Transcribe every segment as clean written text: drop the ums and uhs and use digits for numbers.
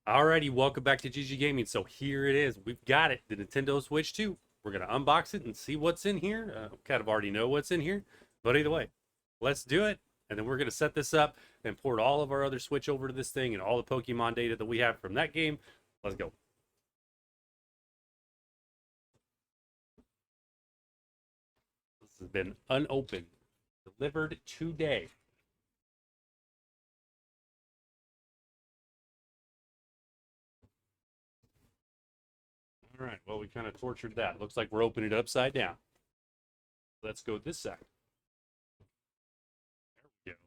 Alrighty, welcome back to GG Gaming. So here it is. We've got it, the Nintendo Switch 2. We're going to unbox it and see what's in here. Kind of already know what's in here, but either way, let's do it. And then we're going to set this up and port all of our other Switch over to this thing and all the Pokemon data that we have from that game. Let's go. This has been unopened, delivered today. All right, well, we kind of tortured that. Looks like we're opening it upside down. Let's go this side. There we go.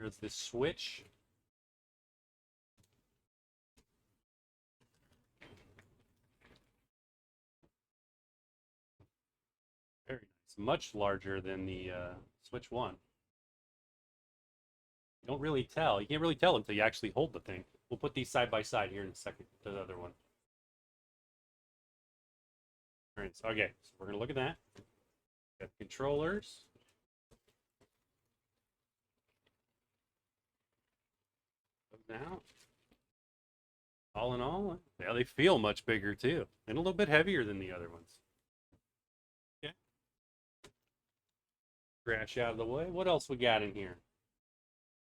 There's this Switch. Very nice. Much larger than the Switch 1. You don't really tell. You can't really tell until you actually hold the thing. We'll put these side by side here in a second. The other one. All right. So, okay. So we're gonna look at that. Got controllers. Now, all in all, yeah, they feel much bigger too, and a little bit heavier than the other ones. Okay. Crash out of the way. What else we got in here?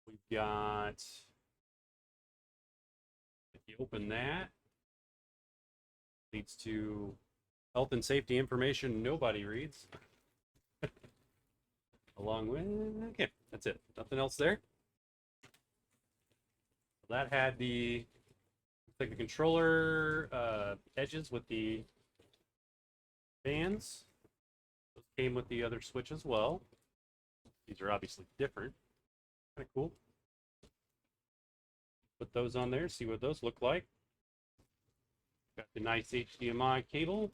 We've got. If you open that, leads to health and safety information nobody reads. Along with, okay, that's it. Nothing else there. That had the, like the controller edges with the fans. Those came with the other Switch as well. These are obviously different. Kind of cool. Put those on there, see what those look like. Got the nice HDMI cable.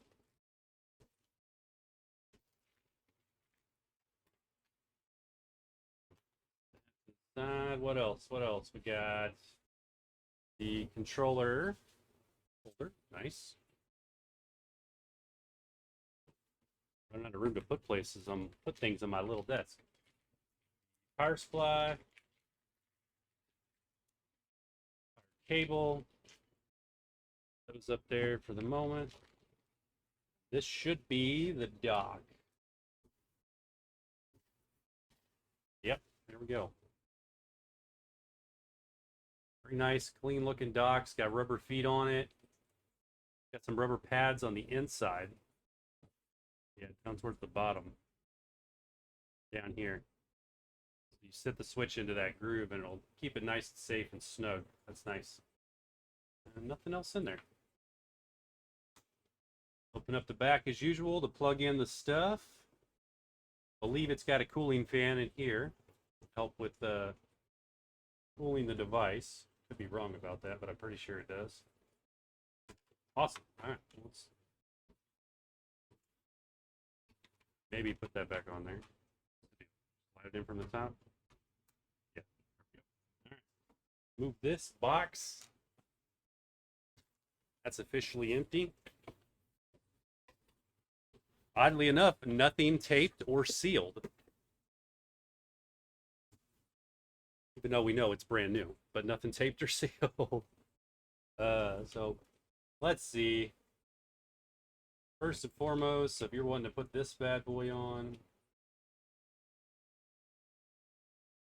What else? What else? We got the controller holder. Nice. Running out of room to put places. Put things on my little desk. Power supply. Cable. Those up there for the moment. This should be the dock. Yep, there we go. Very nice, clean looking docks. Got rubber feet on it. Got some rubber pads on the inside. Yeah, down towards the bottom. Down here. So you set the Switch into that groove and it'll keep it nice and safe and snug. That's nice. And nothing else in there. Open up the back as usual to plug in the stuff. I believe it's got a cooling fan in here to help with cooling the device. Could be wrong about that, but I'm pretty sure it does. Awesome. All right, let's maybe put that back on there. Slide it in from the top. Yeah, there we go. All right. Move this box. That's officially empty. Oddly enough, nothing taped or sealed. Even though we know it's brand new, but nothing taped or sealed. So let's see. First and foremost, if you're wanting to put this bad boy on,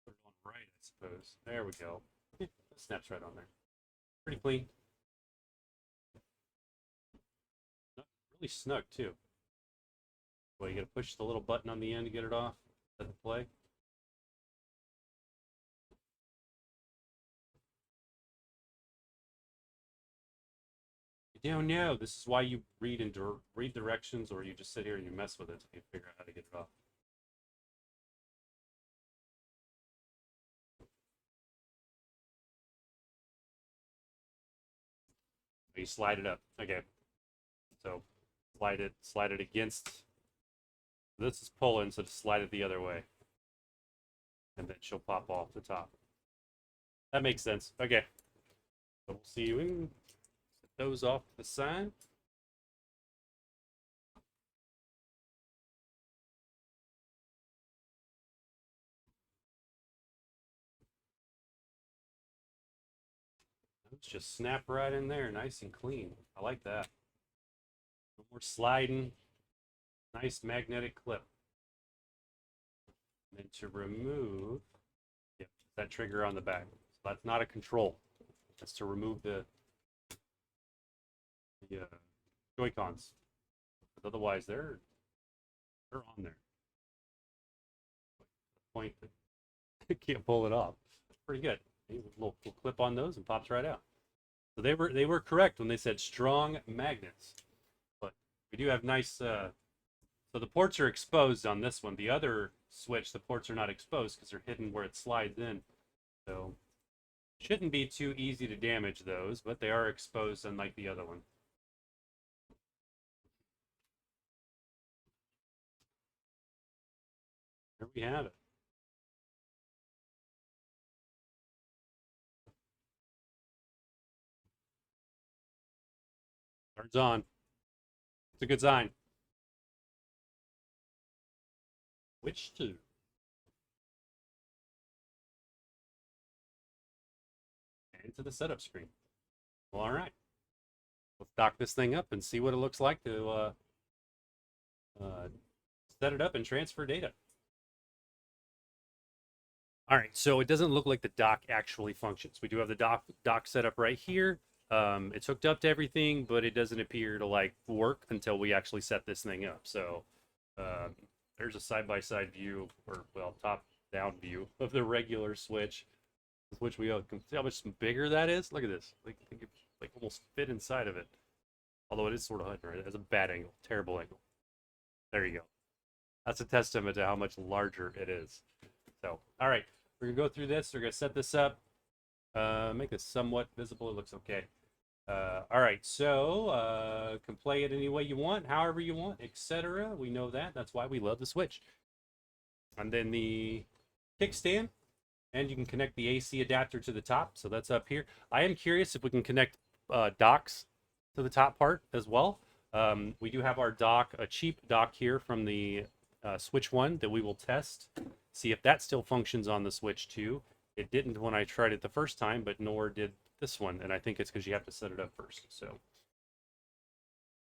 put it on right, I suppose. There we go. It snaps right on there. Pretty clean. Really snug too. Well, you gotta push the little button on the end to get it off. Let it play. You don't know. This is why you read directions, or you just sit here and you mess with it until you figure out how to get it off. You slide it up. Okay. So slide it against. This is pulling, so just slide it the other way. And then she'll pop off the top. That makes sense. Okay. So we'll see you in. Set those off to the side. Let's just snap right in there, nice and clean. I like that. No more sliding. Nice magnetic clip. And then to remove, yep, that trigger on the back. So that's not a control. That's to remove the Joy-Cons. But otherwise, they're on there. Point that you can't pull it off. It's pretty good. A little clip on those and pops right out. So they were correct when they said strong magnets. But we do have nice. So the ports are exposed on this one. The other switch, the ports are not exposed because they're hidden where it slides in. So shouldn't be too easy to damage those, but they are exposed unlike the other one. There we have it. Turns on. It's a good sign. Which two? And to the setup screen. Well, all right. Let's dock this thing up and see what it looks like to set it up and transfer data. All right, so it doesn't look like the dock actually functions. We do have the dock set up right here. It's hooked up to everything, but it doesn't appear to like work until we actually set this thing up. So there's a side-by-side view, or well, top-down view of the regular switch, which we have. See how much bigger that is? Look at this. Like almost fit inside of it. Although it is sort of hidden, right? It has a bad angle, terrible angle. There you go. That's a testament to how much larger it is. So, all right, we're gonna go through this. We're gonna set this up. Make this somewhat visible. It looks okay. All right, so can play it any way you want, however you want, etc. We know that. That's why we love the Switch. And then the kickstand, and you can connect the AC adapter to the top. So that's up here. I am curious if we can connect docks to the top part as well. We do have our dock, a cheap dock here from the Switch 1 that we will test, see if that still functions on the Switch 2. It didn't when I tried it the first time, but nor did this one, and I think it's because you have to set it up first. So,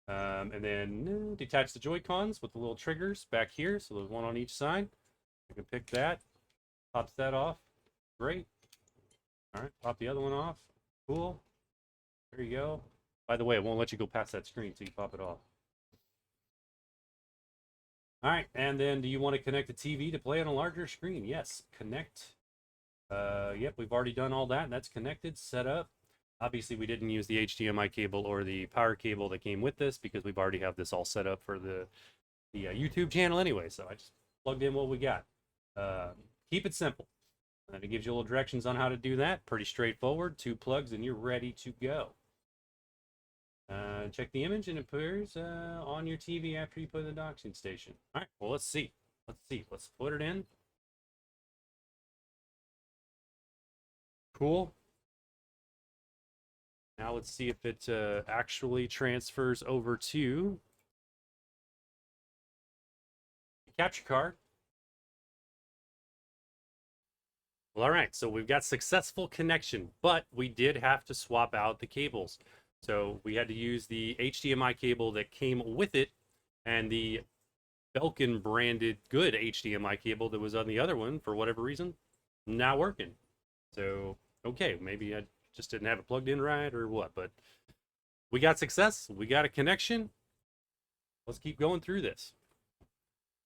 and then detach the Joy-Cons with the little triggers back here. So there's one on each side. You can pick that, pops that off. Great. All right, pop the other one off. Cool. There you go. By the way, it won't let you go past that screen until you pop it off. All right, and then do you want to connect the TV to play on a larger screen? Yes, connect. Yep, we've already done all that. That's connected, set up. Obviously, we didn't use the HDMI cable or the power cable that came with this because we've already have this all set up for the YouTube channel anyway. So I just plugged in what we got. Keep it simple. And it gives you little directions on how to do that. Pretty straightforward. 2 plugs and you're ready to go. Check the image and it appears on your TV after you put it in the docking station. All right, well, let's see. Let's put it in. Cool. Now let's see if it actually transfers over to the capture card. Well, all right, so we've got successful connection, but we did have to swap out the cables. So we had to use the HDMI cable that came with it and the Belkin branded good HDMI cable that was on the other one for whatever reason, not working. So, okay, maybe I just didn't have it plugged in right or what, but we got success. We got a connection. Let's keep going through this.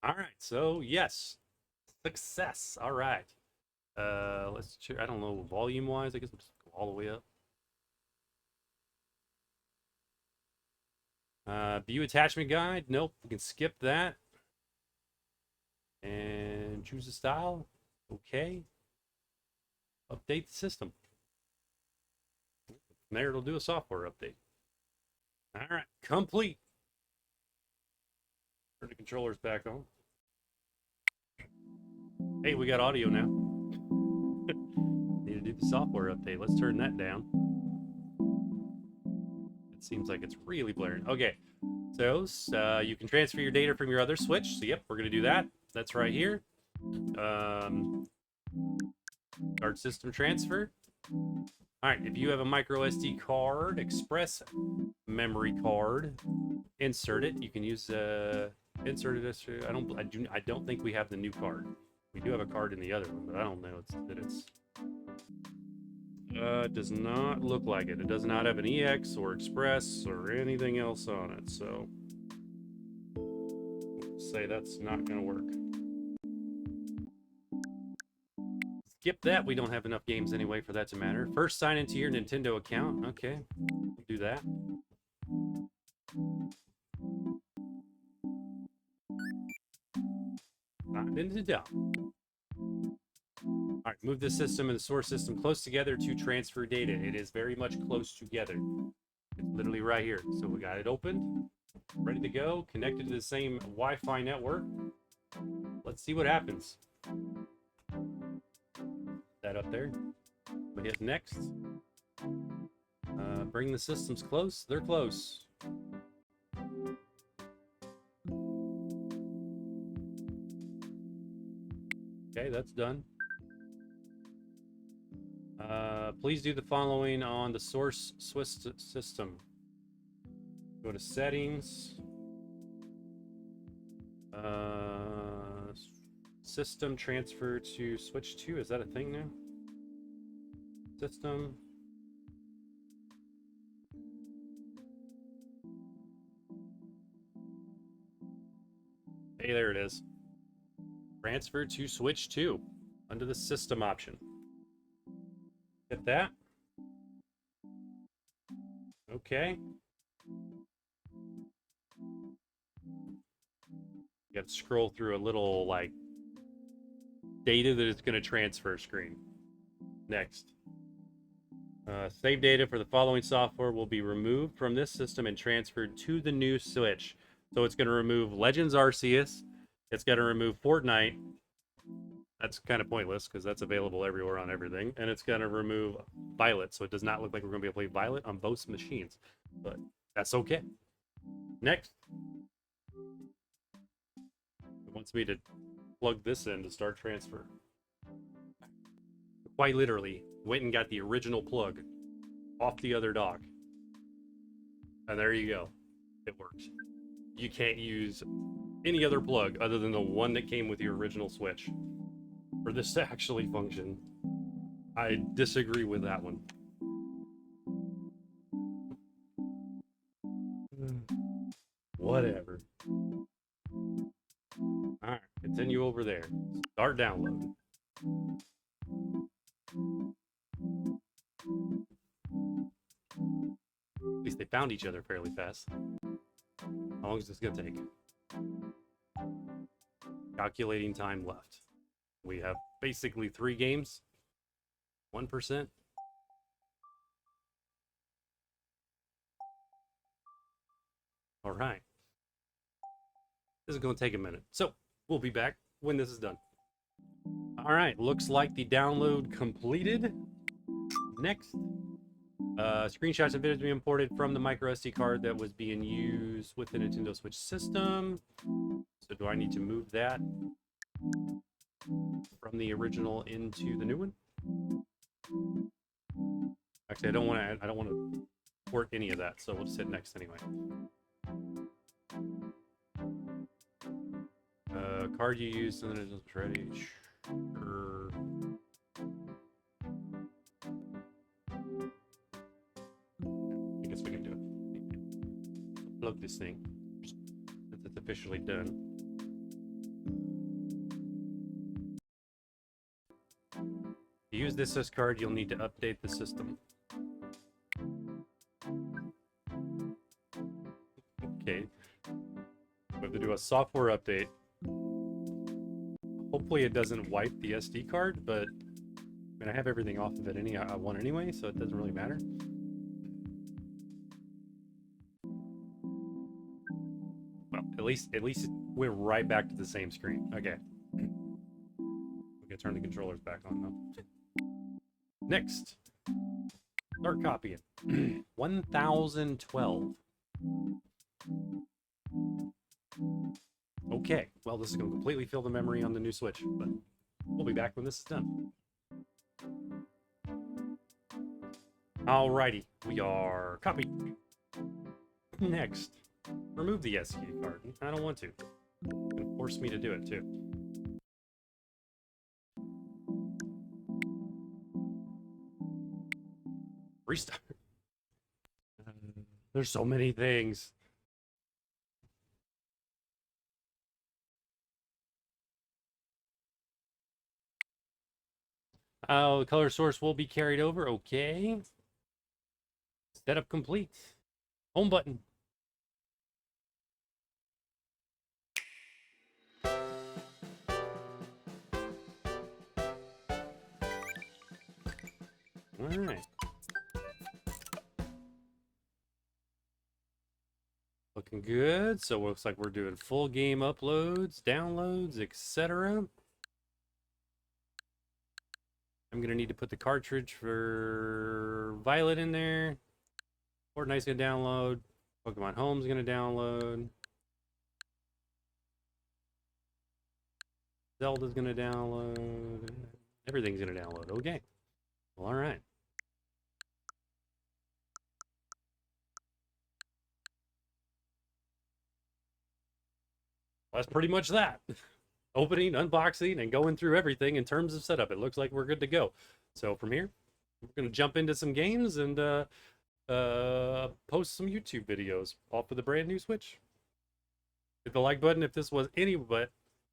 All right, so yes, success. All right. Let's check. I don't know, volume wise, I guess we'll just go all the way up. View attachment guide. Nope, we can skip that. And choose a style. Okay. Update the system. From there, it'll do a software update. All right, complete. Turn the controllers back on. Hey, we got audio now. Need to do the software update. Let's turn that down. It seems like it's really blaring. Okay, so you can transfer your data from your other switch. So yep, we're gonna do that. That's right here. Guard system transfer. All right, if you have a micro SD card, express memory card, insert it. You can use insert it. I don't think we have the new card. We do have a card in the other one, but I don't know that it's. It does not look like it. It does not have an EX or Express or anything else on it, so say that's not going to work. Skip that. We don't have enough games anyway for that to matter. First, sign into your Nintendo account. Okay, we'll do that. Signed into Nintendo. All right, move the system and the source system close together to transfer data. It is very much close together. It's literally right here. So we got it opened, ready to go, connected to the same Wi-Fi network. Let's see what happens. That up there. We hit next. Bring the systems close. They're close. Okay, that's done. Please do the following on the source Swiss system. Go to settings. System transfer to switch 2. Is that a thing now? System. Hey, there it is. Transfer to switch 2 under the system option. Hit that. Okay. You have to scroll through a little like data that it's going to transfer screen. Next. Save data for the following software will be removed from this system and transferred to the new Switch. So it's going to remove Legends Arceus. It's going to remove Fortnite. That's kind of pointless because that's available everywhere on everything. And it's going to remove Violet. So it does not look like we're going to be able to play Violet on both machines. But that's okay. Next. It wants me to plug this in to start transfer. Quite literally, went and got the original plug off the other dock. And there you go. It works. You can't use any other plug other than the one that came with your original Switch for this to actually function. I disagree with that one. Whatever. Alright, continue over there. Start download. At least they found each other fairly fast. How long is this gonna take? Calculating time left. We have basically 3 games. 1%. All right. This is going to take a minute. So we'll be back when this is done. All right. Looks like the download completed. Next. Screenshots and videos being imported from the micro SD card that was being used with the Nintendo Switch system. So do I need to move that from the original into the new one? Actually, I don't want to port any of that, so we'll just hit next anyway. Card you used and then it's ready. Sure. I guess we can do it. Plug this thing since it's officially done. To use this SD card, you'll need to update the system. Okay. We have to do a software update. Hopefully it doesn't wipe the SD card, but I mean, I have everything off of it I want anyway, so it doesn't really matter. Well, at least it went right back to the same screen. Okay. We can turn the controllers back on though. Next. Start copying. 1012. Okay, well, this is going to completely fill the memory on the new Switch, but we'll be back when this is done. Alrighty, we are copy. Next, remove the SD card. I don't want to. It force me to do it too. Restart. There's so many things. Oh, the color source will be carried over. Okay. Setup complete. Home button. All right. Looking good. So it looks like we're doing full game uploads, downloads, etc. I'm going to need to put the cartridge for Violet in there. Fortnite's going to download. Pokemon Home's going to download. Zelda's going to download. Everything's going to download. Okay. Well, all right. That's pretty much that. Opening, unboxing, and going through everything in terms of setup. It looks like we're good to go. So from here, we're going to jump into some games and post some YouTube videos off of the brand new Switch. Hit the like button if this was any but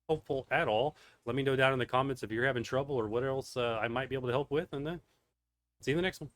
helpful at all. Let me know down in the comments if you're having trouble or what else I might be able to help with, and then see you in the next one.